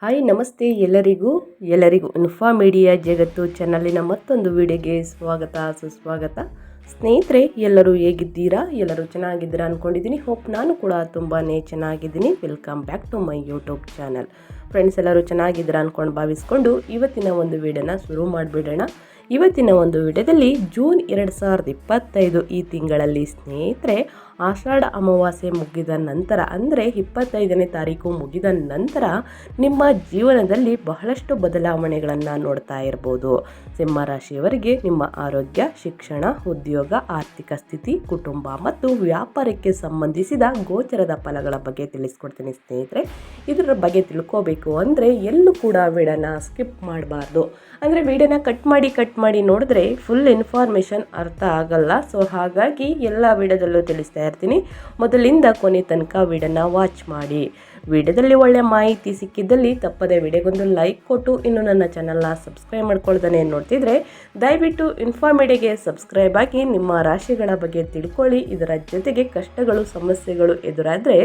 Hi ನಮಸ್ತೆ ಎಲ್ಲರಿಗೂ info media ಜಗತ್ತು ಚಾನಲಿನ ಮತ್ತೊಂದು ವಿಡಿಯೋಗೆ ಸುಸ್ವಾಗತ. ಸ್ನೇಹಿತರೆ, ಎಲ್ಲರೂ ಹೇಗಿದ್ದೀರಾ? ಎಲ್ಲರೂ ಚೆನ್ನಾಗಿದ್ದೀರಾ ಅಂದ್ಕೊಂಡಿದ್ದೀನಿ. ಹೋಪ್ ನಾನು ಕೂಡ ತುಂಬಾ ಚೆನ್ನಾಗಿದ್ದೀನಿ. Welcome back to my YouTube channel. Friends, ಎಲ್ಲರೂ ಚೆನ್ನಾಗಿದ್ದೀರಾ ಅಂದ್ಕೊಂಡು ಭಾವಿಸ್ಕೊಂಡು ಇವತ್ತಿನ ಒಂದು ವಿಡಿಯೋನ ಶುರು ಮಾಡಿಬಿಡೋಣ. ಇವತ್ತಿನ ಒಂದು ವಿಡಿಯೋದಲ್ಲಿ ಜೂನ್ 2025 ಈ ತಿಂಗಳಲ್ಲಿ ಸ್ನೇಹಿತರೆ, ಆಷಾಢ ಅಮಾವಾಸ್ಯೆ ಮುಗಿದ ನಂತರ ಅಂದರೆ 25ನೇ ತಾರೀಕು ಮುಗಿದ ನಂತರ ನಿಮ್ಮ ಜೀವನದಲ್ಲಿ ಬಹಳಷ್ಟು ಬದಲಾವಣೆಗಳನ್ನು ನೋಡ್ತಾ ಇರ್ಬೋದು. ಸಿಂಹ ರಾಶಿಯವರಿಗೆ ನಿಮ್ಮ ಆರೋಗ್ಯ, ಶಿಕ್ಷಣ, ಉದ್ಯೋಗ, ಆರ್ಥಿಕ ಸ್ಥಿತಿ, ಕುಟುಂಬ ಮತ್ತು ವ್ಯಾಪಾರಕ್ಕೆ ಸಂಬಂಧಿಸಿದ ಗೋಚರದ ಫಲಗಳ ಬಗ್ಗೆ ತಿಳಿಸ್ಕೊಡ್ತೀನಿ ಸ್ನೇಹಿತರೆ. ಇದರ ಬಗ್ಗೆ ತಿಳ್ಕೋಬೇಕು ಅಂದರೆ ಎಲ್ಲೂ ಕೂಡ ವಿಡಿಯೋನ ಸ್ಕಿಪ್ ಮಾಡಬಾರ್ದು. ಅಂದರೆ ವಿಡಿಯೋನ ಕಟ್ ಮಾಡಿ ನೋಡಿದ್ರೆ ಫುಲ್ ಇನ್ಫಾರ್ಮೇಷನ್ ಅರ್ಥ ಆಗಲ್ಲ. ಸೊ ಹಾಗಾಗಿ ಎಲ್ಲ ವಿಡಿಯೋದಲ್ಲೂ ತಿಳಿಸ್ತಾ ಇರ್ತೀನಿ. ಮೊದಲಿಂದ ಕೊನೆ ತನಕ ವಿಡಿಯೋನ ವಾಚ್ ಮಾಡಿ. ವಿಡಿಯೋದಲ್ಲಿ ಒಳ್ಳೆ ಮಾಹಿತಿ ಸಿಕ್ಕಿದ್ದಲ್ಲಿ ತಪ್ಪದೆ ವಿಡಿಯೋಗೊಂದು ಲೈಕ್ ಕೊಟ್ಟು ಇನ್ನು ನನ್ನ ಚಾನಲ್ನ ಸಬ್ಸ್ಕ್ರೈಬ್ ಮಾಡ್ಕೊಳ್ದೇ ನೋಡ್ತಿದ್ರೆ ದಯವಿಟ್ಟು ಇನ್ಫಾರ್ಮೇಡಿಯಾಗೆ ಸಬ್ಸ್ಕ್ರೈಬ್ ಆಗಿ ನಿಮ್ಮ ರಾಶಿಗಳ ಬಗ್ಗೆ ತಿಳ್ಕೊಳ್ಳಿ. ಇದರ ಜೊತೆಗೆ ಕಷ್ಟಗಳು, ಸಮಸ್ಯೆಗಳು ಎದುರಾದರೆ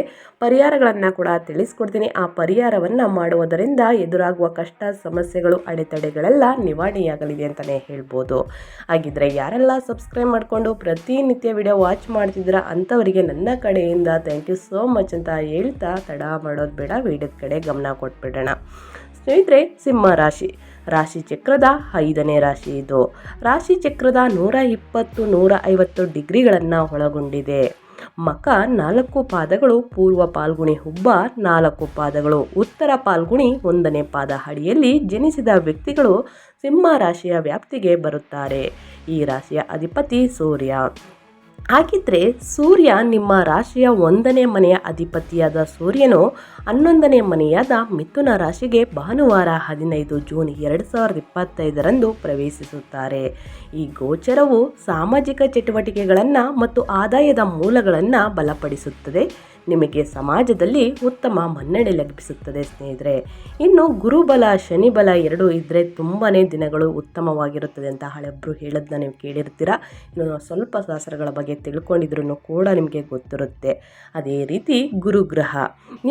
ಪರಿಹಾರಗಳನ್ನು ಕೂಡ ತಿಳಿಸ್ಕೊಡ್ತೀನಿ. ಆ ಪರಿಹಾರವನ್ನು ಮಾಡುವುದರಿಂದ ಎದುರಾಗುವ ಕಷ್ಟ, ಸಮಸ್ಯೆಗಳು, ಅಡೆತಡೆಗಳೆಲ್ಲ ನಿವಾರಣೆಯಾಗಲಿದೆ ಅಂತಲೇ ಹೇಳ್ಬೋದು. ಹಾಗಿದ್ರೆ ಯಾರೆಲ್ಲ ಸಬ್ಸ್ಕ್ರೈಬ್ ಮಾಡಿಕೊಂಡು ಪ್ರತಿನಿತ್ಯ ವಿಡಿಯೋ ವಾಚ್ ಮಾಡ್ತಿದ್ದೀರಾ ಅಂಥವರಿಗೆ ನನ್ನ ಕಡೆಯಿಂದ ಥ್ಯಾಂಕ್ ಯು ಸೋ ಮಚ್ ಅಂತ ಹೇಳ್ತಾ ತಡ ಮಾಡೋದು ಬೇಡ, ವಿಡಿಯೋದ ಕಡೆ ಗಮನ ಕೊಟ್ಬಿಡೋಣ. ಸ್ನೇಹಿತರೆ, ಸಿಂಹ ರಾಶಿ ಚಕ್ರದ 5ನೇ ರಾಶಿ ಇದು. ರಾಶಿ ಚಕ್ರದ 120-150 ಡಿಗ್ರಿಗಳನ್ನು ಒಳಗೊಂಡಿದೆ. ಮಕ 4 ಪಾದಗಳು, ಪೂರ್ವ ಪಾಲ್ಗುಣಿ ಹುಬ್ಬ 4 ಪಾದಗಳು, ಉತ್ತರ ಪಾಲ್ಗುಣಿ 1ನೇ ಪಾದ ಅಡಿಯಲ್ಲಿ ಜನಿಸಿದ ವ್ಯಕ್ತಿಗಳು ಸಿಂಹ ರಾಶಿಯ ವ್ಯಾಪ್ತಿಗೆ ಬರುತ್ತಾರೆ. ಈ ರಾಶಿಯ ಅಧಿಪತಿ ಸೂರ್ಯ. ಹಾಗಿದ್ರೆ ಸೂರ್ಯ ನಿಮ್ಮ ರಾಶಿಯ 1ನೇ ಮನೆಯ ಅಧಿಪತಿಯಾದ ಸೂರ್ಯನು 11ನೇ ಮನೆಯಾದ ಮಿಥುನ ರಾಶಿಗೆ ಭಾನುವಾರ 15 ಜೂನ್ 2025 ಪ್ರವೇಶಿಸುತ್ತಾರೆ. ಈ ಗೋಚರವು ಸಾಮಾಜಿಕ ಚಟುವಟಿಕೆಗಳನ್ನು ಮತ್ತು ಆದಾಯದ ಮೂಲಗಳನ್ನು ಬಲಪಡಿಸುತ್ತದೆ. ನಿಮಗೆ ಸಮಾಜದಲ್ಲಿ ಉತ್ತಮ ಮನ್ನಣೆ ಲಭಿಸುತ್ತದೆ ಸ್ನೇಹಿತರೆ. ಇನ್ನು ಗುರುಬಲ, ಶನಿ ಬಲ ಎರಡೂ ಇದ್ದರೆ ತುಂಬಾ ದಿನಗಳು ಉತ್ತಮವಾಗಿರುತ್ತದೆ ಅಂತ ಹಳೆಬ್ರು ಹೇಳೋದನ್ನ ನೀವು ಕೇಳಿರ್ತೀರ. ಇನ್ನು ಸ್ವಲ್ಪ ಶಾಸ್ತ್ರಗಳ ಬಗ್ಗೆ ತಿಳ್ಕೊಂಡಿದ್ರೂ ಕೂಡ ನಿಮಗೆ ಗೊತ್ತಿರುತ್ತೆ. ಅದೇ ರೀತಿ ಗುರುಗ್ರಹ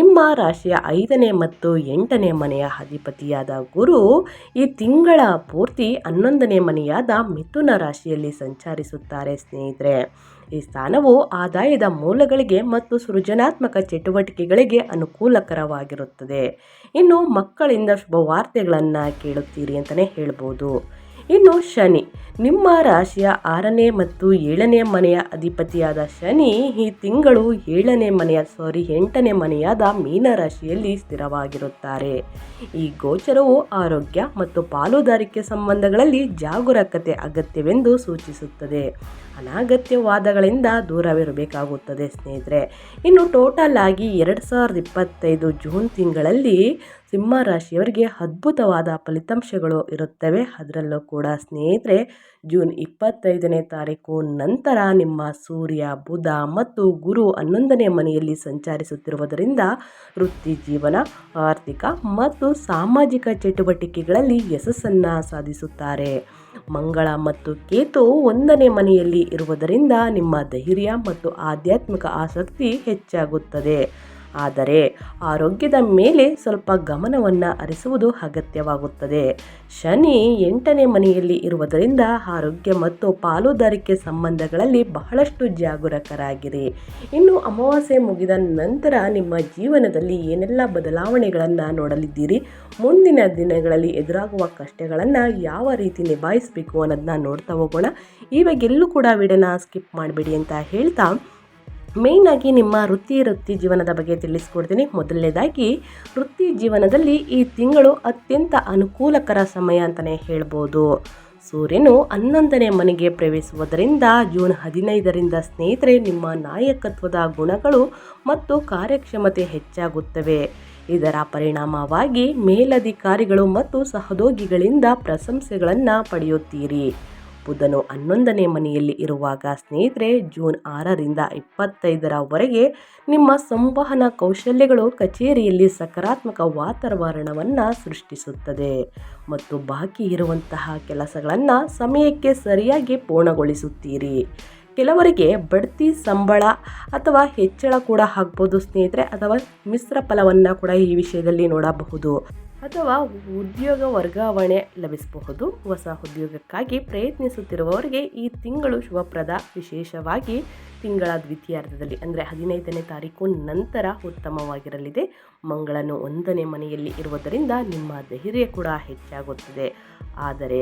ನಿಮ್ಮ ರಾಶಿಯ 5ನೇ ಮತ್ತು 8ನೇ ಮನೆಯ ಅಧಿಪತಿಯಾದ ಗುರು ಈ ತಿಂಗಳ ಪೂರ್ತಿ 11ನೇ ಮನೆಯಾದ ಮಿಥುನ ರಾಶಿಯಲ್ಲಿ ಸಂಚರಿಸುತ್ತಾರೆ ಸ್ನೇಹಿತರೆ. ಈ ಸ್ಥಾನವು ಆದಾಯದ ಮೂಲಗಳಿಗೆ ಮತ್ತು ಸೃಜನಾತ್ಮಕ ಚಟುವಟಿಕೆಗಳಿಗೆ ಅನುಕೂಲಕರವಾಗಿರುತ್ತದೆ. ಇನ್ನು ಮಕ್ಕಳಿಂದ ಶುಭವಾರ್ತೆಗಳನ್ನು ಕೇಳುತ್ತೀರಿ ಅಂತಲೇ ಹೇಳ್ಬೋದು. ಇನ್ನು ಶನಿ ನಿಮ್ಮ ರಾಶಿಯ 6ನೇ ಮತ್ತು 7ನೇ ಮನೆಯ ಅಧಿಪತಿಯಾದ ಶನಿ ಈ ತಿಂಗಳು 8ನೇ ಮನೆಯಾದ ಮೀನ ರಾಶಿಯಲ್ಲಿ ಸ್ಥಿರವಾಗಿರುತ್ತಾರೆ. ಈ ಗೋಚರವು ಆರೋಗ್ಯ ಮತ್ತು ಪಾಲುದಾರಿಕೆ ಸಂಬಂಧಗಳಲ್ಲಿ ಜಾಗರೂಕತೆ ಅಗತ್ಯವೆಂದು ಸೂಚಿಸುತ್ತದೆ. ಅನಗತ್ಯ ವಾದಗಳಿಂದ ದೂರವಿರಬೇಕಾಗುತ್ತದೆ ಸ್ನೇಹಿತರೆ. ಇನ್ನು ಟೋಟಲ್ ಆಗಿ 2025 ಜೂನ್ ತಿಂಗಳಲ್ಲಿ ಸಿಂಹ ರಾಶಿಯವರಿಗೆ ಅದ್ಭುತವಾದ ಫಲಿತಾಂಶಗಳು ಇರುತ್ತವೆ. ಅದರಲ್ಲೂ ಕೂಡ ಸ್ನೇಹಿತರೆ, ಜೂನ್ 25ನೇ ತಾರೀಕು ನಂತರ ನಿಮ್ಮ ಸೂರ್ಯ, ಬುಧ ಮತ್ತು ಗುರು 11ನೇ ಮನೆಯಲ್ಲಿ ಸಂಚರಿಸುತ್ತಿರುವುದರಿಂದ ವೃತ್ತಿ ಜೀವನ, ಆರ್ಥಿಕ ಮತ್ತು ಸಾಮಾಜಿಕ ಚಟುವಟಿಕೆಗಳಲ್ಲಿ ಯಶಸ್ಸನ್ನು ಸಾಧಿಸುತ್ತಾರೆ. ಮಂಗಳ ಮತ್ತು ಕೇತು 1ನೇ ಮನೆಯಲ್ಲಿ ಇರುವುದರಿಂದ ನಿಮ್ಮ ಧೈರ್ಯ ಮತ್ತು ಆಧ್ಯಾತ್ಮಿಕ ಆಸಕ್ತಿ ಹೆಚ್ಚಾಗುತ್ತದೆ. ಆದರೆ ಆರೋಗ್ಯದ ಮೇಲೆ ಸ್ವಲ್ಪ ಗಮನವನ್ನು ಹರಿಸುವುದು ಅಗತ್ಯವಾಗುತ್ತದೆ. ಶನಿ 8ನೇ ಮನೆಯಲ್ಲಿ ಇರುವುದರಿಂದ ಆರೋಗ್ಯ ಮತ್ತು ಪಾಲುದಾರಿಕೆ ಸಂಬಂಧಗಳಲ್ಲಿ ಬಹಳಷ್ಟು ಜಾಗರೂಕರಾಗಿರಿ. ಇನ್ನು ಅಮಾವಾಸ್ಯೆ ಮುಗಿದ ನಂತರ ನಿಮ್ಮ ಜೀವನದಲ್ಲಿ ಏನೆಲ್ಲ ಬದಲಾವಣೆಗಳನ್ನು ನೋಡಲಿದ್ದೀರಿ, ಮುಂದಿನ ದಿನಗಳಲ್ಲಿ ಎದುರಾಗುವ ಕಷ್ಟಗಳನ್ನು ಯಾವ ರೀತಿ ನಿಭಾಯಿಸಬೇಕು ಅನ್ನೋದನ್ನ ನೋಡ್ತಾ ಹೋಗೋಣ. ಇವಾಗೆಲ್ಲೂ ಕೂಡ ವಿಡಿಯೋನ ಸ್ಕಿಪ್ ಮಾಡಬೇಡಿ ಅಂತ ಹೇಳ್ತಾ ಮೇಯ್ನಾಗಿ ನಿಮ್ಮ ವೃತ್ತಿ ಜೀವನದ ಬಗ್ಗೆ ತಿಳಿಸ್ಕೊಡ್ತೀನಿ. ಮೊದಲನೇದಾಗಿ ವೃತ್ತಿ ಜೀವನದಲ್ಲಿ ಈ ತಿಂಗಳು ಅತ್ಯಂತ ಅನುಕೂಲಕರ ಸಮಯ ಅಂತಲೇ ಹೇಳ್ಬೋದು. ಸೂರ್ಯನು 11ನೇ ಮನೆಗೆ ಪ್ರವೇಶಿಸುವುದರಿಂದ ಜೂನ್ 15ರಿಂದ ಸ್ನೇಹಿತರೆ ನಿಮ್ಮ ನಾಯಕತ್ವದ ಗುಣಗಳು ಮತ್ತು ಕಾರ್ಯಕ್ಷಮತೆ ಹೆಚ್ಚಾಗುತ್ತವೆ. ಇದರ ಪರಿಣಾಮವಾಗಿ ಮೇಲಧಿಕಾರಿಗಳು ಮತ್ತು ಸಹೋದ್ಯೋಗಿಗಳಿಂದ ಪ್ರಶಂಸೆಗಳನ್ನು ಪಡೆಯುತ್ತೀರಿ. ಬುಧನು 11ನೇ ಮನೆಯಲ್ಲಿ ಇರುವಾಗ ಸ್ನೇಹಿತರೆ ಜೂನ್ 6ರಿಂದ 25ರವರೆಗೆ ನಿಮ್ಮ ಸಂವಹನ ಕೌಶಲ್ಯಗಳು ಕಚೇರಿಯಲ್ಲಿ ಸಕಾರಾತ್ಮಕ ವಾತಾವರಣವನ್ನು ಸೃಷ್ಟಿಸುತ್ತದೆ ಮತ್ತು ಬಾಕಿ ಇರುವಂತಹ ಕೆಲಸಗಳನ್ನು ಸಮಯಕ್ಕೆ ಸರಿಯಾಗಿ ಪೂರ್ಣಗೊಳಿಸುತ್ತೀರಿ. ಕೆಲವರಿಗೆ ಬಡ್ತಿ, ಸಂಬಳ ಅಥವಾ ಹೆಚ್ಚಳ ಕೂಡ ಆಗ್ಬೋದು ಸ್ನೇಹಿತರೆ, ಅಥವಾ ಮಿಶ್ರ ಫಲವನ್ನು ಕೂಡ ಈ ವಿಷಯದಲ್ಲಿ ನೋಡಬಹುದು. ಅಥವಾ ಉದ್ಯೋಗ ವರ್ಗಾವಣೆ ಲಭಿಸಬಹುದು. ಹೊಸ ಉದ್ಯೋಗಕ್ಕಾಗಿ ಪ್ರಯತ್ನಿಸುತ್ತಿರುವವರಿಗೆ ಈ ತಿಂಗಳು ಶುಭಪ್ರದ. ವಿಶೇಷವಾಗಿ ತಿಂಗಳ ದ್ವಿತೀಯಾರ್ಧದಲ್ಲಿ ಅಂದರೆ 15ನೇ ತಾರೀಕು ನಂತರ ಉತ್ತಮವಾಗಿರಲಿದೆ. ಮಂಗಳನು 1ನೇ ಮನೆಯಲ್ಲಿ ಇರುವುದರಿಂದ ನಿಮ್ಮ ಧೈರ್ಯ ಕೂಡ ಹೆಚ್ಚಾಗುತ್ತದೆ. ಆದರೆ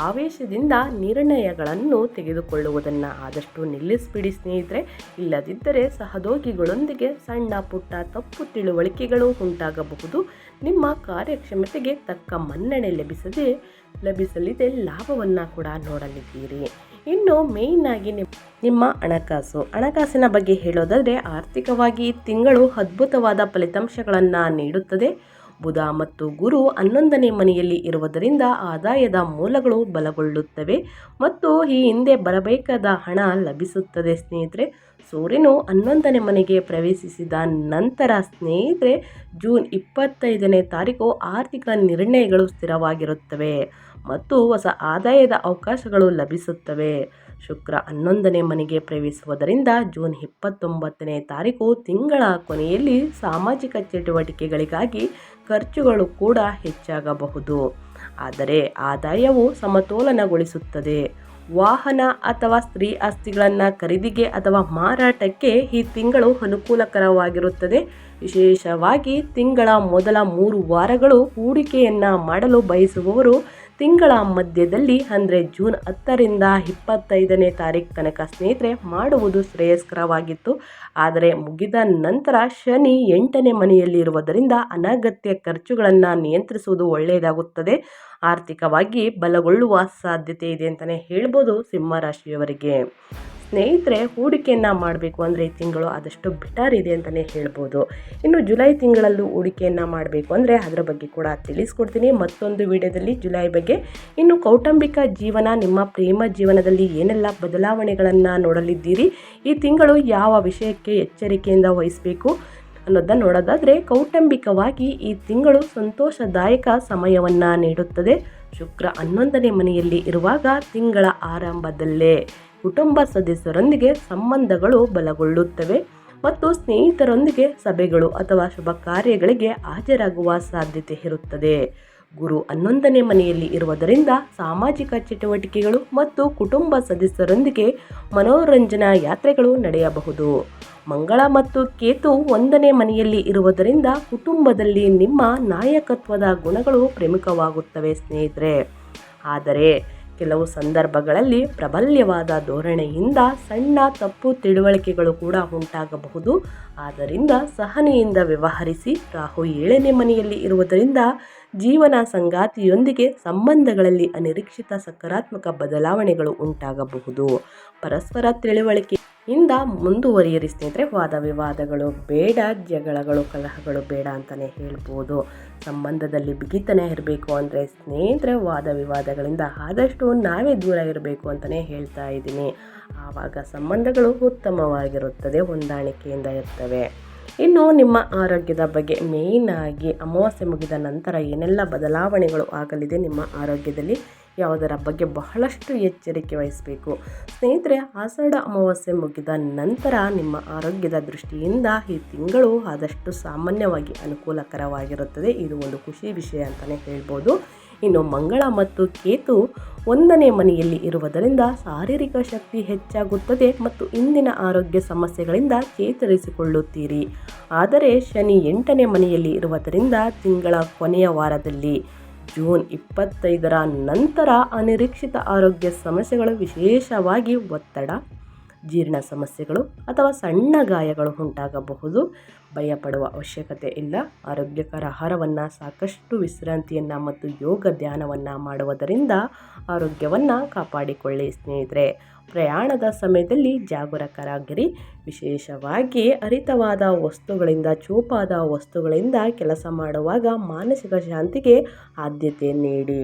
ಆವೇಶದಿಂದ ನಿರ್ಣಯಗಳನ್ನು ತೆಗೆದುಕೊಳ್ಳುವುದನ್ನು ಆದಷ್ಟು ನಿಲ್ಲಿಸಿಬಿಡಿ ಸ್ನೇಹಿತರೆ. ಇಲ್ಲದಿದ್ದರೆ ಸಹೋದ್ಯೋಗಿಗಳೊಂದಿಗೆ ಸಣ್ಣ ಪುಟ್ಟ ತಪ್ಪು ತಿಳುವಳಿಕೆಗಳು ಉಂಟಾಗಬಹುದು. ನಿಮ್ಮ ಕಾರ್ಯಕ್ಷಮತೆಗೆ ತಕ್ಕ ಮನ್ನಣೆ ಲಭಿಸಲಿದೆ. ಲಾಭವನ್ನು ಕೂಡ ನೋಡಲಿದ್ದೀರಿ. ಇನ್ನು ಮೇಯ್ನ್ ಆಗಿ ನಿಮ್ಮ ಹಣಕಾಸಿನ ಬಗ್ಗೆ ಹೇಳೋದಾದರೆ ಆರ್ಥಿಕವಾಗಿ ತಿಂಗಳು ಅದ್ಭುತವಾದ ಫಲಿತಾಂಶಗಳನ್ನು ನೀಡುತ್ತದೆ. ಬುಧ ಮತ್ತು ಗುರು 11ನೇ ಮನೆಯಲ್ಲಿ ಇರುವುದರಿಂದ ಆದಾಯದ ಮೂಲಗಳು ಬಲಗೊಳ್ಳುತ್ತವೆ ಮತ್ತು ಈ ಹಿಂದೆ ಬರಬೇಕಾದ ಹಣ ಲಭಿಸುತ್ತದೆ ಸ್ನೇಹಿತರೆ. ಸೂರ್ಯನು 11ನೇ ಮನೆಗೆ ಪ್ರವೇಶಿಸಿದ ನಂತರ ಸ್ನೇಹಿತರೆ ಜೂನ್ 25ನೇ ತಾರೀಕು ಆರ್ಥಿಕ ನಿರ್ಣಯಗಳು ಸ್ಥಿರವಾಗಿರುತ್ತವೆ ಮತ್ತು ಹೊಸ ಆದಾಯದ ಅವಕಾಶಗಳು ಲಭಿಸುತ್ತವೆ. ಶುಕ್ರ 11ನೇ ಮನೆಗೆ ಪ್ರವೇಶಿಸುವುದರಿಂದ ಜೂನ್ 29ನೇ ತಾರೀಕು ತಿಂಗಳ ಕೊನೆಯಲ್ಲಿ ಸಾಮಾಜಿಕ ಚಟುವಟಿಕೆಗಳಿಗಾಗಿ ಖರ್ಚುಗಳು ಕೂಡ ಹೆಚ್ಚಾಗಬಹುದು. ಆದರೆ ಆದಾಯವು ಸಮತೋಲನಗೊಳಿಸುತ್ತದೆ. ವಾಹನ ಅಥವಾ ಸ್ತ್ರೀ ಆಸ್ತಿಗಳನ್ನು ಖರೀದಿಗೆ ಅಥವಾ ಮಾರಾಟಕ್ಕೆ ಈ ತಿಂಗಳು ಅನುಕೂಲಕರವಾಗಿರುತ್ತದೆ. ವಿಶೇಷವಾಗಿ ತಿಂಗಳ ಮೊದಲ 3 ವಾರಗಳು ಹೂಡಿಕೆಯನ್ನು ಮಾಡಲು ಬಯಸುವವರು ತಿಂಗಳ ಮಧ್ಯದಲ್ಲಿ ಅಂದರೆ ಜೂನ್ 10ರಿಂದ 25ನೇ ತಾರೀಕು ತನಕ ಸ್ನೇಹಿತರೆ ಮಾಡುವುದು ಶ್ರೇಯಸ್ಕರವಾಗಿತ್ತು. ಆದರೆ ಮುಗಿದ ನಂತರ ಶನಿ 8ನೇ ಮನೆಯಲ್ಲಿ ಇರುವುದರಿಂದ ಅನಗತ್ಯ ಖರ್ಚುಗಳನ್ನು ನಿಯಂತ್ರಿಸುವುದು ಒಳ್ಳೆಯದಾಗುತ್ತದೆ. ಆರ್ಥಿಕವಾಗಿ ಬಲಗೊಳ್ಳುವ ಸಾಧ್ಯತೆ ಇದೆ ಅಂತಲೇ ಹೇಳ್ಬೋದು ಸಿಂಹರಾಶಿಯವರಿಗೆ. ಸ್ನೇಹಿತರೆ ಹೂಡಿಕೆಯನ್ನು ಮಾಡಬೇಕು ಅಂದರೆ ಈ ತಿಂಗಳು ಆದಷ್ಟು ಬೆಟರ್ ಇದೆ ಅಂತಲೇ ಹೇಳ್ಬೋದು. ಇನ್ನು ಜುಲೈ ತಿಂಗಳಲ್ಲೂ ಹೂಡಿಕೆಯನ್ನು ಮಾಡಬೇಕು ಅಂದರೆ ಅದರ ಬಗ್ಗೆ ಕೂಡ ತಿಳಿಸ್ಕೊಡ್ತೀನಿ ಮತ್ತೊಂದು ವಿಡಿಯೋದಲ್ಲಿ ಜುಲೈ ಬಗ್ಗೆ. ಇನ್ನು ಕೌಟುಂಬಿಕ ಜೀವನ, ನಿಮ್ಮ ಪ್ರೇಮ ಜೀವನದಲ್ಲಿ ಏನೆಲ್ಲ ಬದಲಾವಣೆಗಳನ್ನು ನೋಡಲಿದ್ದೀರಿ, ಈ ತಿಂಗಳು ಯಾವ ವಿಷಯಕ್ಕೆ ಎಚ್ಚರಿಕೆಯಿಂದ ವಹಿಸಬೇಕು ಅನ್ನೋದನ್ನು ನೋಡೋದಾದರೆ ಕೌಟುಂಬಿಕವಾಗಿ ಈ ತಿಂಗಳು ಸಂತೋಷದಾಯಕ ಸಮಯವನ್ನು ನೀಡುತ್ತದೆ. ಶುಕ್ರ 11ನೇ ಮನೆಯಲ್ಲಿ ಇರುವಾಗ ತಿಂಗಳ ಆರಂಭದಲ್ಲೇ ಕುಟುಂಬ ಸದಸ್ಯರೊಂದಿಗೆ ಸಂಬಂಧಗಳು ಬಲಗೊಳ್ಳುತ್ತವೆ ಮತ್ತು ಸ್ನೇಹಿತರೊಂದಿಗೆ ಸಭೆಗಳು ಅಥವಾ ಶುಭ ಕಾರ್ಯಗಳಿಗೆ ಹಾಜರಾಗುವ ಸಾಧ್ಯತೆ ಇರುತ್ತದೆ. ಗುರು 11ನೇ ಮನೆಯಲ್ಲಿ ಇರುವುದರಿಂದ ಸಾಮಾಜಿಕ ಚಟುವಟಿಕೆಗಳು ಮತ್ತು ಕುಟುಂಬ ಸದಸ್ಯರೊಂದಿಗೆ ಮನೋರಂಜನಾ ಯಾತ್ರೆಗಳು ನಡೆಯಬಹುದು. ಮಂಗಳ ಮತ್ತು ಕೇತು 1ನೇ ಮನೆಯಲ್ಲಿ ಇರುವುದರಿಂದ ಕುಟುಂಬದಲ್ಲಿ ನಿಮ್ಮ ನಾಯಕತ್ವದ ಗುಣಗಳು ಪ್ರಮುಖವಾಗುತ್ತವೆ ಸ್ನೇಹಿತರೆ. ಆದರೆ ಕೆಲವು ಸಂದರ್ಭಗಳಲ್ಲಿ ಪ್ರಬಲ್ಯವಾದ ಧೋರಣೆಯಿಂದ ಸಣ್ಣ ತಪ್ಪು ತಿಳುವಳಿಕೆಗಳು ಕೂಡ ಉಂಟಾಗಬಹುದು. ಆದ್ದರಿಂದ ಸಹನೆಯಿಂದ ವ್ಯವಹರಿಸಿ. ರಾಹು 7ನೇ ಮನೆಯಲ್ಲಿ ಇರುವುದರಿಂದ ಜೀವನ ಸಂಗಾತಿಯೊಂದಿಗೆ ಸಂಬಂಧಗಳಲ್ಲಿ ಅನಿರೀಕ್ಷಿತ ಸಕಾರಾತ್ಮಕ ಬದಲಾವಣೆಗಳು ಉಂಟಾಗಬಹುದು. ಪರಸ್ಪರ ತಿಳುವಳಿಕೆಯಿಂದ ಮುಂದುವರಿಯಿರಿ ಸ್ನೇಹಿತರೆ. ವಾದ ವಿವಾದಗಳು ಬೇಡ, ಜಗಳಗಳು ಕಲಹಗಳು ಬೇಡ ಅಂತಲೇ ಹೇಳ್ಬೋದು. ಸಂಬಂಧದಲ್ಲಿ ಬಿಗಿತನ ಇರಬೇಕು ಅಂದರೆ ಸ್ನೇಹಿತರೆ ವಾದ ವಿವಾದಗಳಿಂದ ಆದಷ್ಟು ನಾವೇ ದೂರ ಇರಬೇಕು ಅಂತಲೇ ಹೇಳ್ತಾ ಇದ್ದೀನಿ. ಆವಾಗ ಸಂಬಂಧಗಳು ಉತ್ತಮವಾಗಿರುತ್ತದೆ, ಹೊಂದಾಣಿಕೆಯಿಂದ ಇರ್ತವೆ. ಇನ್ನು ನಿಮ್ಮ ಆರೋಗ್ಯದ ಬಗ್ಗೆ ಮೇಯ್ನ್ ಆಗಿ ಅಮಾವಾಸ್ಯೆ ಮುಗಿದ ನಂತರ ಏನೆಲ್ಲ ಬದಲಾವಣೆಗಳು ಆಗಲಿದೆ ನಿಮ್ಮ ಆರೋಗ್ಯದಲ್ಲಿ, ಯಾವುದರ ಬಗ್ಗೆ ಬಹಳಷ್ಟು ಎಚ್ಚರಿಕೆ ವಹಿಸಬೇಕು ಸ್ನೇಹಿತರೆ. ಆಷಾಢ ಅಮಾವಾಸ್ಯೆ ಮುಗಿದ ನಂತರ ನಿಮ್ಮ ಆರೋಗ್ಯದ ದೃಷ್ಟಿಯಿಂದ ಈ ತಿಂಗಳು ಆದಷ್ಟು ಸಾಮಾನ್ಯವಾಗಿ ಅನುಕೂಲಕರವಾಗಿರುತ್ತದೆ. ಇದು ಒಂದು ಖುಷಿ ವಿಷಯ ಅಂತಲೇ ಹೇಳ್ಬೋದು. ಇನ್ನು ಮಂಗಳ ಮತ್ತು ಕೇತು 1ನೇ ಮನೆಯಲ್ಲಿ ಇರುವುದರಿಂದ ಶಾರೀರಿಕ ಶಕ್ತಿ ಹೆಚ್ಚಾಗುತ್ತದೆ ಮತ್ತು ಇಂದಿನ ಆರೋಗ್ಯ ಸಮಸ್ಯೆಗಳಿಂದ ಚೇತರಿಸಿಕೊಳ್ಳುತ್ತೀರಿ. ಆದರೆ ಶನಿ 8ನೇ ಮನೆಯಲ್ಲಿ ಇರುವುದರಿಂದ ತಿಂಗಳ ಕೊನೆಯ ವಾರದಲ್ಲಿ ಜೂನ್ 25ರ ನಂತರ ಅನಿರೀಕ್ಷಿತ ಆರೋಗ್ಯ ಸಮಸ್ಯೆಗಳು, ವಿಶೇಷವಾಗಿ ಒತ್ತಡ, ಜೀರ್ಣ ಸಮಸ್ಯೆಗಳು ಅಥವಾ ಸಣ್ಣ ಗಾಯಗಳು ಉಂಟಾಗಬಹುದು. ಭಯಪಡುವ ಅವಶ್ಯಕತೆ ಇಲ್ಲ. ಆರೋಗ್ಯಕರ ಆಹಾರವನ್ನು, ಸಾಕಷ್ಟು ವಿಶ್ರಾಂತಿಯನ್ನು ಮತ್ತು ಯೋಗ ಧ್ಯಾನವನ್ನು ಮಾಡುವುದರಿಂದ ಆರೋಗ್ಯವನ್ನು ಕಾಪಾಡಿಕೊಳ್ಳಿ ಸ್ನೇಹಿತರೆ. ಪ್ರಯಾಣದ ಸಮಯದಲ್ಲಿ ಜಾಗರೂಕರಾಗಿರಿ. ವಿಶೇಷವಾಗಿ ಹರಿತವಾದ ವಸ್ತುಗಳಿಂದ, ಚೂಪಾದ ವಸ್ತುಗಳಿಂದ ಕೆಲಸ ಮಾಡುವಾಗ ಮಾನಸಿಕ ಶಾಂತಿಗೆ ಆದ್ಯತೆ ನೀಡಿ.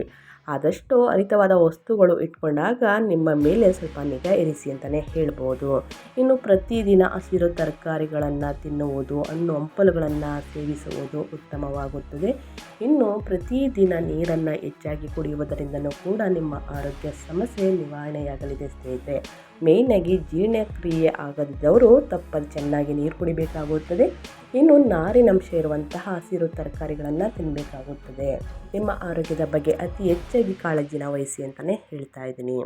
ಆದಷ್ಟು ಹರಿತವಾದ ವಸ್ತುಗಳು ಇಟ್ಕೊಂಡಾಗ ನಿಮ್ಮ ಮೇಲೆ ಸ್ವಲ್ಪ ನಿಗಾ ಇರಿಸಿ ಅಂತಲೇ ಹೇಳ್ಬೋದು. ಇನ್ನು ಪ್ರತಿದಿನ ಹಸಿರು ತರಕಾರಿಗಳನ್ನು ತಿನ್ನುವುದು, ಹಣ್ಣು ಹಂಪಲುಗಳನ್ನು ಸೇವಿಸುವುದು ಉತ್ತಮವಾಗುತ್ತದೆ. ಇನ್ನು ಪ್ರತಿದಿನ ನೀರನ್ನು ಹೆಚ್ಚಾಗಿ ಕುಡಿಯುವುದರಿಂದಲೂ ಕೂಡ ನಿಮ್ಮ ಆರೋಗ್ಯ ಸಮಸ್ಯೆ ನಿವಾರಣೆಯಾಗಲಿದೆ ಸ್ನೇಹಿತರೆ. ಮೇಯ್ನಾಗಿ ಜೀರ್ಣಕ್ರಿಯೆ ಆಗದಿದ್ದವರು ತಪ್ಪದೆ ಚೆನ್ನಾಗಿ ನೀರು ಕುಡಿಬೇಕಾಗುತ್ತದೆ. ಇನ್ನು ನಾರಿನಂಶ ಇರುವಂತಹ ಹಸಿರು ತರಕಾರಿಗಳನ್ನು ತಿನ್ನಬೇಕಾಗುತ್ತದೆ. ನಿಮ್ಮ ಆರೋಗ್ಯದ ಬಗ್ಗೆ ಅತಿ ಹೆಚ್ಚಾಗಿ ಕಾಳಜಿನ ವಹಿಸಿ ಅಂತಲೇ ಹೇಳ್ತಾ ಇದ್ದೀನಿ.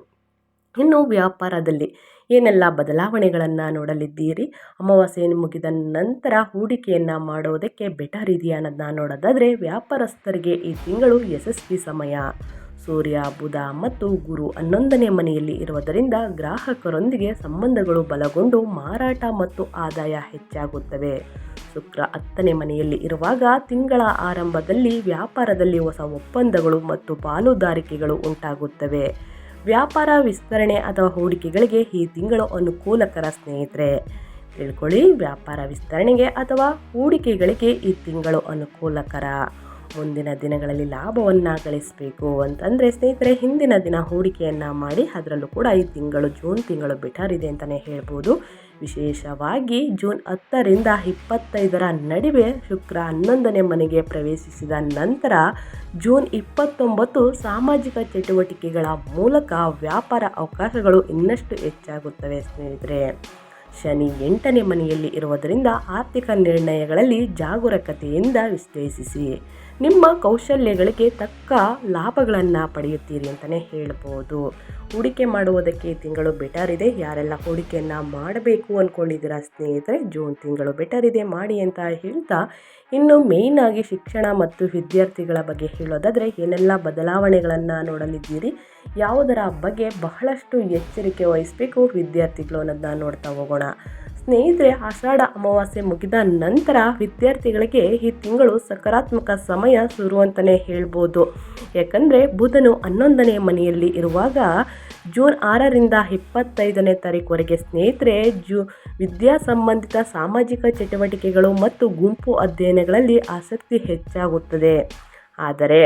ಇನ್ನು ವ್ಯಾಪಾರದಲ್ಲಿ ಏನೆಲ್ಲ ಬದಲಾವಣೆಗಳನ್ನು ನೋಡಲಿದ್ದೀರಿ, ಅಮಾವಾಸ್ಯೆ ಮುಗಿದ ನಂತರ ಹೂಡಿಕೆಯನ್ನು ಮಾಡೋದಕ್ಕೆ ಬೆಟರ್ ಇದೆಯಾ ಅನ್ನೋದನ್ನ ನೋಡೋದಾದರೆ, ವ್ಯಾಪಾರಸ್ಥರಿಗೆ ಈ ತಿಂಗಳು ಯಶಸ್ವಿ ಸಮಯ. ಸೂರ್ಯ, ಬುಧ ಮತ್ತು ಗುರು 11ನೇ ಮನೆಯಲ್ಲಿ ಇರುವುದರಿಂದ ಗ್ರಾಹಕರೊಂದಿಗೆ ಸಂಬಂಧಗಳು ಬಲಗೊಂಡು ಮಾರಾಟ ಮತ್ತು ಆದಾಯ ಹೆಚ್ಚಾಗುತ್ತವೆ. ಶುಕ್ರ 10ನೇ ಮನೆಯಲ್ಲಿ ಇರುವಾಗ ತಿಂಗಳ ಆರಂಭದಲ್ಲಿ ವ್ಯಾಪಾರದಲ್ಲಿ ಹೊಸ ಒಪ್ಪಂದಗಳು ಮತ್ತು ಪಾಲುದಾರಿಕೆಗಳು ಉಂಟಾಗುತ್ತವೆ. ವ್ಯಾಪಾರ ವಿಸ್ತರಣೆ ಅಥವಾ ಹೂಡಿಕೆಗಳಿಗೆ ಈ ತಿಂಗಳು ಅನುಕೂಲಕರ ಸ್ನೇಹಿತರೆ. ತಿಳ್ಕೊಳ್ಳಿ, ವ್ಯಾಪಾರ ವಿಸ್ತರಣೆಗೆ ಅಥವಾ ಹೂಡಿಕೆಗಳಿಗೆ ಈ ತಿಂಗಳು ಅನುಕೂಲಕರ. ಮುಂದಿನ ದಿನಗಳಲ್ಲಿ ಲಾಭವನ್ನು ಗಳಿಸಬೇಕು ಅಂತಂದರೆ ಸ್ನೇಹಿತರೆ, ಹಿಂದಿನ ದಿನ ಹೂಡಿಕೆಯನ್ನು ಮಾಡಿ. ಅದರಲ್ಲೂ ಕೂಡ ಈ ತಿಂಗಳು ಜೂನ್ ತಿಂಗಳು ಬೆಟರ್ ಇದೆ ಅಂತಲೇ ಹೇಳ್ಬೋದು. ವಿಶೇಷವಾಗಿ ಜೂನ್ 10ರಿಂದ 25ರ ನಡುವೆ ಶುಕ್ರ 11ನೇ ಮನೆಗೆ ಪ್ರವೇಶಿಸಿದ ನಂತರ ಜೂನ್ 29 ಸಾಮಾಜಿಕ ಚಟುವಟಿಕೆಗಳ ಮೂಲಕ ವ್ಯಾಪಾರ ಅವಕಾಶಗಳು ಇನ್ನಷ್ಟು ಹೆಚ್ಚಾಗುತ್ತವೆ ಸ್ನೇಹಿತರೆ. ಶನಿ 8ನೇ ಮನೆಯಲ್ಲಿ ಇರುವುದರಿಂದ ಆರ್ಥಿಕ ನಿರ್ಣಯಗಳಲ್ಲಿ ಜಾಗರೂಕತೆಯಿಂದ ವಿಶ್ಲೇಷಿಸಿ. ನಿಮ್ಮ ಕೌಶಲ್ಯಗಳಿಗೆ ತಕ್ಕ ಲಾಭಗಳನ್ನು ಪಡೆಯುತ್ತೀರಿ ಅಂತಲೇ ಹೇಳ್ಬೋದು. ಹೂಡಿಕೆ ಮಾಡುವುದಕ್ಕೆ ತಿಂಗಳು ಬೆಟರ್ ಇದೆ. ಯಾರೆಲ್ಲ ಹೂಡಿಕೆಯನ್ನು ಮಾಡಬೇಕು ಅಂದ್ಕೊಂಡಿದ್ದೀರಾ ಸ್ನೇಹಿತರೆ, ಜೂನ್ ತಿಂಗಳು ಬೆಟರ್ ಇದೆ, ಮಾಡಿ ಅಂತ ಹೇಳ್ತಾ, ಇನ್ನು ಮೇಯ್ನಾಗಿ ಶಿಕ್ಷಣ ಮತ್ತು ವಿದ್ಯಾರ್ಥಿಗಳ ಬಗ್ಗೆ ಹೇಳೋದಾದರೆ ಏನೆಲ್ಲ ಬದಲಾವಣೆಗಳನ್ನು ನೋಡಲಿದ್ದೀರಿ, ಯಾವುದರ ಬಗ್ಗೆ ಬಹಳಷ್ಟು ಎಚ್ಚರಿಕೆ ವಹಿಸಬೇಕು ವಿದ್ಯಾರ್ಥಿಗಳು ಅನ್ನೋದನ್ನ ನೋಡ್ತಾ ಹೋಗೋಣ ಸ್ನೇಹಿತರೆ. ಆಷಾಢ ಅಮಾವಾಸ್ಯೆ ಮುಗಿದ ನಂತರ ವಿದ್ಯಾರ್ಥಿಗಳಿಗೆ ಈ ತಿಂಗಳು ಸಕಾರಾತ್ಮಕ ಸಮಯ ಶುರು ಅಂತಲೇ ಹೇಳ್ಬೋದು. ಯಾಕಂದರೆ ಬುಧನು 11ನೇ ಮನೆಯಲ್ಲಿ ಇರುವಾಗ ಜೂನ್ 6ರಿಂದ 25ನೇ ತಾರೀಕುವರೆಗೆ ಸ್ನೇಹಿತರೆ ವಿದ್ಯಾ ಸಂಬಂಧಿತ ಸಾಮಾಜಿಕ ಚಟುವಟಿಕೆಗಳು ಮತ್ತು ಗುಂಪು ಅಧ್ಯಯನಗಳಲ್ಲಿ ಆಸಕ್ತಿ ಹೆಚ್ಚಾಗುತ್ತದೆ. ಆದರೆ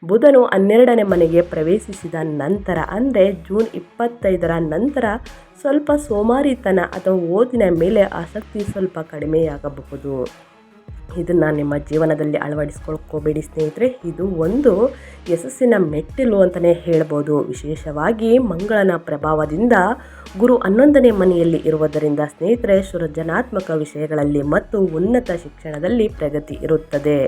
ಬುಧನು 12ನೇ ಮನೆಗೆ ಪ್ರವೇಶಿಸಿದ ನಂತರ ಅಂದರೆ ಜೂನ್ 25ರ ನಂತರ ಸ್ವಲ್ಪ ಸೋಮಾರಿತನ ಅಥವಾ ಓದಿನ ಮೇಲೆ ಆಸಕ್ತಿ ಸ್ವಲ್ಪ ಕಡಿಮೆಯಾಗಬಹುದು. ಇದನ್ನು ನಿಮ್ಮ ಜೀವನದಲ್ಲಿ ಅಳವಡಿಸ್ಕೊಳ್ಕೋಬೇಡಿ ಸ್ನೇಹಿತರೆ. ಇದು ಒಂದು ಯಶಸ್ಸಿನ ಮೆಟ್ಟಿಲು ಅಂತಲೇ ಹೇಳ್ಬೋದು. ವಿಶೇಷವಾಗಿ ಮಂಗಳನ ಪ್ರಭಾವದಿಂದ ಗುರು 11ನೇ ಮನೆಯಲ್ಲಿ ಇರುವುದರಿಂದ ಸ್ನೇಹಿತರೆ ಸೃಜನಾತ್ಮಕ ವಿಷಯಗಳಲ್ಲಿ ಮತ್ತು ಉನ್ನತ ಶಿಕ್ಷಣದಲ್ಲಿ ಪ್ರಗತಿ ಇರುತ್ತದೆ.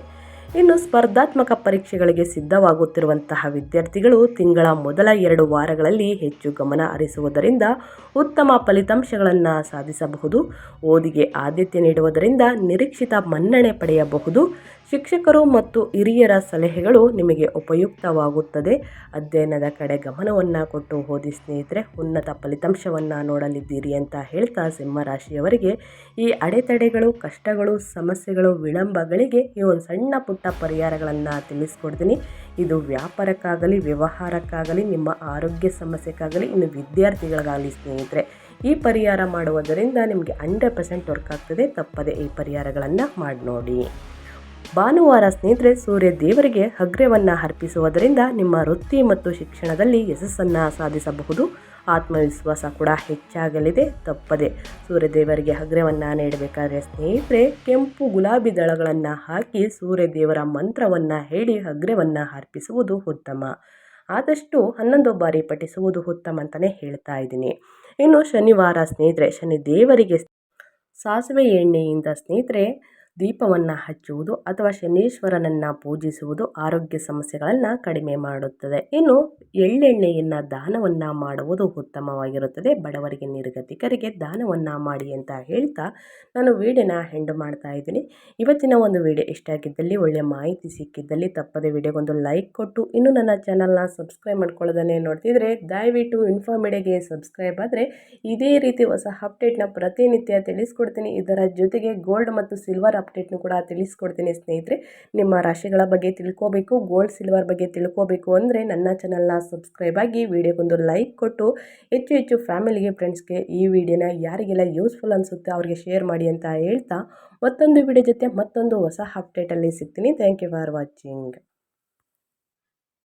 ಇನ್ನು ಸ್ಪರ್ಧಾತ್ಮಕ ಪರೀಕ್ಷೆಗಳಿಗೆ ಸಿದ್ಧವಾಗುತ್ತಿರುವಂತಹ ವಿದ್ಯಾರ್ಥಿಗಳು ತಿಂಗಳ ಮೊದಲ 2 ವಾರಗಳಲ್ಲಿ ಹೆಚ್ಚು ಗಮನ ಹರಿಸುವುದರಿಂದ ಉತ್ತಮ ಫಲಿತಾಂಶಗಳನ್ನು ಸಾಧಿಸಬಹುದು. ಓದಿಗೆ ಆದ್ಯತೆ ನೀಡುವುದರಿಂದ ನಿರೀಕ್ಷಿತ ಮನ್ನಣೆ ಪಡೆಯಬಹುದು. ಶಿಕ್ಷಕರು ಮತ್ತು ಹಿರಿಯರ ಸಲಹೆಗಳು ನಿಮಗೆ ಉಪಯುಕ್ತವಾಗುತ್ತದೆ. ಅಧ್ಯಯನದ ಕಡೆ ಗಮನವನ್ನು ಕೊಟ್ಟು ಓದಿ ಸ್ನೇಹಿತರೆ, ಉನ್ನತ ಫಲಿತಾಂಶವನ್ನು ನೋಡಲಿದ್ದೀರಿ ಅಂತ ಹೇಳ್ತಾ ಸಿಂಹರಾಶಿಯವರಿಗೆ ಈ ಅಡೆತಡೆಗಳು, ಕಷ್ಟಗಳು, ಸಮಸ್ಯೆಗಳು, ವಿಳಂಬಗಳಿಗೆ ಈ ಒಂದು ಸಣ್ಣ ಪುಟ್ಟ ಪರಿಹಾರಗಳನ್ನು ತಿಳಿಸ್ಕೊಡ್ತೀನಿ. ಇದು ವ್ಯಾಪಾರಕ್ಕಾಗಲಿ, ವ್ಯವಹಾರಕ್ಕಾಗಲಿ, ನಿಮ್ಮ ಆರೋಗ್ಯ ಸಮಸ್ಯೆಗಾಗಲಿ, ಇನ್ನು ವಿದ್ಯಾರ್ಥಿಗಳಿಗಾಗಲಿ ಸ್ನೇಹಿತರೆ, ಈ ಪರಿಹಾರ ಮಾಡುವುದರಿಂದ ನಿಮಗೆ 100% ವರ್ಕ್ ಆಗ್ತದೆ. ತಪ್ಪದೆ ಈ ಪರಿಹಾರಗಳನ್ನು ಮಾಡಿ ನೋಡಿ. ಭಾನುವಾರ ಸ್ನೇಹಿತರೆ ಸೂರ್ಯ ದೇವರಿಗೆ ಅಗ್ರ್ಯವನ್ನು ಅರ್ಪಿಸುವುದರಿಂದ ನಿಮ್ಮ ವೃತ್ತಿ ಮತ್ತು ಶಿಕ್ಷಣದಲ್ಲಿ ಯಶಸ್ಸನ್ನು ಸಾಧಿಸಬಹುದು. ಆತ್ಮವಿಶ್ವಾಸ ಕೂಡ ಹೆಚ್ಚಾಗಲಿದೆ. ತಪ್ಪದೆ ಸೂರ್ಯದೇವರಿಗೆ ಅಗ್ರ್ಯವನ್ನು ನೀಡಬೇಕಾದ್ರೆ ಸ್ನೇಹಿತರೆ ಕೆಂಪು ಗುಲಾಬಿ ದಳಗಳನ್ನು ಹಾಕಿ ಸೂರ್ಯದೇವರ ಮಂತ್ರವನ್ನು ಹೇಳಿ ಅಗ್ರ್ಯವನ್ನು ಅರ್ಪಿಸುವುದು ಉತ್ತಮ. ಆದಷ್ಟು 11 ಬಾರಿ ಪಠಿಸುವುದು ಉತ್ತಮ ಅಂತಲೇ ಹೇಳ್ತಾ ಇದ್ದೀನಿ. ಇನ್ನು ಶನಿವಾರ ಸ್ನೇಹಿತರೆ ಶನಿ ದೇವರಿಗೆ ಸಾಸಿವೆ ಎಣ್ಣೆಯಿಂದ ಸ್ನೇಹಿತರೆ ದೀಪವನ್ನು ಹಚ್ಚುವುದು ಅಥವಾ ಶನೀಶ್ವರನನ್ನು ಪೂಜಿಸುವುದು ಆರೋಗ್ಯ ಸಮಸ್ಯೆಗಳನ್ನು ಕಡಿಮೆ ಮಾಡುತ್ತದೆ. ಇನ್ನು ಎಳ್ಳೆಣ್ಣೆಯನ್ನು ದಾನವನ್ನು ಮಾಡುವುದು ಉತ್ತಮವಾಗಿರುತ್ತದೆ. ಬಡವರಿಗೆ, ನಿರ್ಗತಿಕರಿಗೆ ದಾನವನ್ನು ಮಾಡಿ ಅಂತ ಹೇಳ್ತಾ ನಾನು ವಿಡಿಯೋನ ಎಂಡ್ ಮಾಡ್ತಾ ಇದ್ದೀನಿ. ಇವತ್ತಿನ ಒಂದು ವಿಡಿಯೋ ಇಷ್ಟ ಆಗಿದ್ದಲ್ಲಿ, ಒಳ್ಳೆಯ ಮಾಹಿತಿ ಸಿಕ್ಕಿದ್ದಲ್ಲಿ ತಪ್ಪದೆ ವಿಡಿಯೋಗೊಂದು ಲೈಕ್ ಕೊಟ್ಟು, ಇನ್ನು ನನ್ನ ಚಾನಲ್ನ ಸಬ್ಸ್ಕ್ರೈಬ್ ಮಾಡ್ಕೊಳ್ಳೋದನ್ನೇ ನೋಡ್ತಿದ್ರೆ ದಯವಿಟ್ಟು ಇನ್ಫೋ ಮೀಡಿಯಾಗೆ ಸಬ್ಸ್ಕ್ರೈಬ್ ಆದರೆ ಇದೇ ರೀತಿ ಹೊಸ ಅಪ್ಡೇಟ್ನ ಪ್ರತಿನಿತ್ಯ ತಿಳಿಸ್ಕೊಡ್ತೀನಿ. ಇದರ ಜೊತೆಗೆ ಗೋಲ್ಡ್ ಮತ್ತು ಸಿಲ್ವರ್ ಅಪ್ಡೇಟ್ನು ಕೂಡ ತಿಳಿಸ್ಕೊಡ್ತೀನಿ ಸ್ನೇಹಿತರೆ. ನಿಮ್ಮ ರಾಶಿಗಳ ಬಗ್ಗೆ ತಿಳ್ಕೋಬೇಕು, ಗೋಲ್ಡ್ ಸಿಲ್ವರ್ ಬಗ್ಗೆ ತಿಳ್ಕೋಬೇಕು ಅಂದರೆ ನನ್ನ ಚಾನಲ್ನ ಸಬ್ಸ್ಕ್ರೈಬ್ ಆಗಿ, ವಿಡಿಯೋಗೊಂದು ಲೈಕ್ ಕೊಟ್ಟು ಹೆಚ್ಚು ಹೆಚ್ಚು ಫ್ಯಾಮಿಲಿಗೆ, ಫ್ರೆಂಡ್ಸ್ಗೆ ಈ ವಿಡಿಯೋನ ಯಾರಿಗೆಲ್ಲ ಯೂಸ್ಫುಲ್ ಅನಿಸುತ್ತೆ ಅವರಿಗೆ ಶೇರ್ ಮಾಡಿ ಅಂತ ಹೇಳ್ತಾ ಮತ್ತೊಂದು ವಿಡಿಯೋ ಜೊತೆ ಮತ್ತೊಂದು ಹೊಸ ಅಪ್ಡೇಟಲ್ಲಿ ಸಿಗ್ತೀನಿ. Thank you for watching.